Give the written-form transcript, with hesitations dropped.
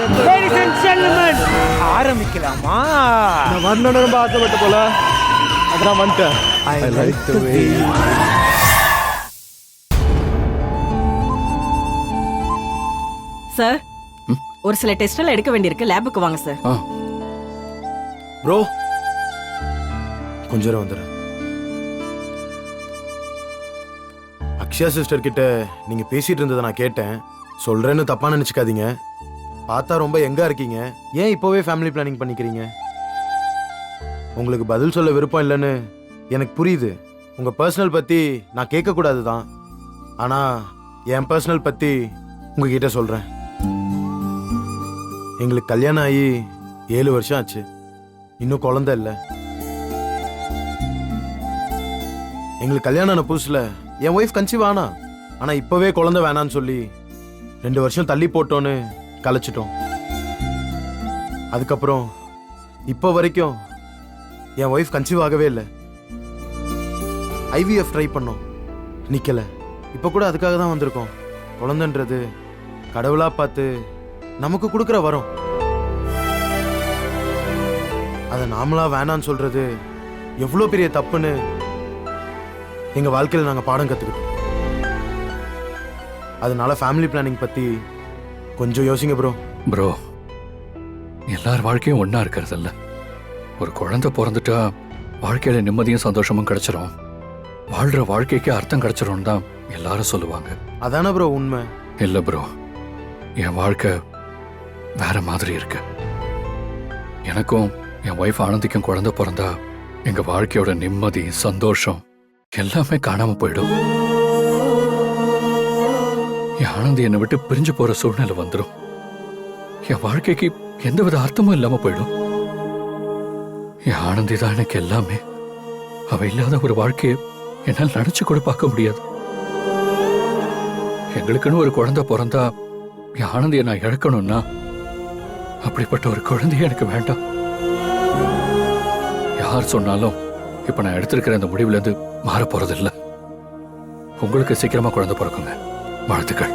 Ladies and gentlemen, ஆரம்பிக்கலாமா? நான் வரணும்னு ரொம்ப ஆசைப்பட்ட போல அதான் வந்துட்டேன். I like the way. Sir ஒரு சில டெஸ்ட் எல்லாம் எடுக்க வேண்டியிருக்கு, லேபுக்கு வாங்க சார். ப்ரோ கொஞ்சம் வந்துடுறேன். அக்ஷயா சிஸ்டர் கிட்ட நீங்க பேசிட்டு இருந்ததை நான் கேட்டேன். சொல்றேன்னு தப்பா நினைச்சுக்காதீங்க. பார்த்தா ரொம்ப எங்கா இருக்கீங்க. ஏன் இப்போவே ஃபேமிலி பிளானிங் பண்ணிக்கிறீங்க? உங்களுக்கு பதில் சொல்ல விருப்பம் இல்லைன்னு எனக்கு புரியுது. உங்க பர்சனல் பத்தி நான் கேட்கக்கூடாது தான். ஆனா என் பர்சனல் பத்தி உங்ககிட்ட சொல்றேன். எங்களுக்கு கல்யாணம் ஆகி 7 வருஷம் ஆச்சு. இன்னும் குழந்தை இல்லை. எங்களுக்கு கல்யாணம் ஆன புதுசுல என் ஒய்ஃப் கன்சீவ் ஆனா. ஆனா இப்பவே குழந்தை வேணான்னு சொல்லி 2 வருஷம் தள்ளி போட்டோன்னு கலைச்சிட்டோம். அதுக்கப்புறம் இப்போ வரைக்கும் என் ஒய்ஃப் கன்சீவ் ஆகவே இல்லை. IVF ட்ரை பண்ணோம், நிக்கல. இப்போ கூட அதுக்காக தான் வந்திருக்கோம். குழந்தைன்றது கடவுளா பார்த்து நமக்கு கொடுக்குற வரம். அதை நாமளா வேணான்னு சொல்றது எவ்வளோ பெரிய தப்புன்னு எங்க வாழ்க்கையில் நாங்கள் பாடம் கற்றுக்கிட்டோம். அதனால ஃபேமிலி பிளானிங் பத்தி கொஞ்சம் யோசிங்க ப்ரோ. ப்ரோ, எல்லார் வாழ்க்கையும் ஒன்னா இருக்கிறது இல்ல. ஒரு குழந்தை பிறந்துட்டா வாழ்க்கையில நிம்மதியும் சந்தோஷமும் கிடைச்சிரும். வாழ்ற வாழ்க்கைக்கு அர்த்தம் கிடைச்சிரும் தான் எல்லாரும் சொல்லுவாங்க. அதான ப்ரோ உண்மை. இல்ல ப்ரோ, என் வாழ்க்கை வேற மாதிரி இருக்கு. எனக்கும் என் ஒய்ஃப் ஆனந்திக்கும் குழந்தை பிறந்தா எங்க வாழ்க்கையோட நிம்மதி சந்தோஷம் எல்லாமே காணாம போயிடும். என் ஆனந்தி என்னை விட்டு பிரிஞ்சு போற சூழ்நிலை வந்துடும். என் வாழ்க்கைக்கு எந்தவித அர்த்தமும் இல்லாம போயிடும். என் ஆனந்தி தான் எனக்கு எல்லாமே. அவ இல்லாத ஒரு வாழ்க்கையை என்னால் நினைச்சு கூட பார்க்க முடியாது. எங்களுக்குன்னு ஒரு குழந்தை பிறந்தா என் ஆனந்தியை நான் இழக்கணும்னா அப்படிப்பட்ட ஒரு குழந்தைய எனக்கு வேண்டாம். யார் சொன்னாலும் இப்ப நான் எடுத்திருக்கிற இந்த முடிவுல இருந்து மாற போறதில்லை. உங்களுக்கு சீக்கிரமா குழந்தை பிறக்குங்க. வாழ்த்துக்கள்.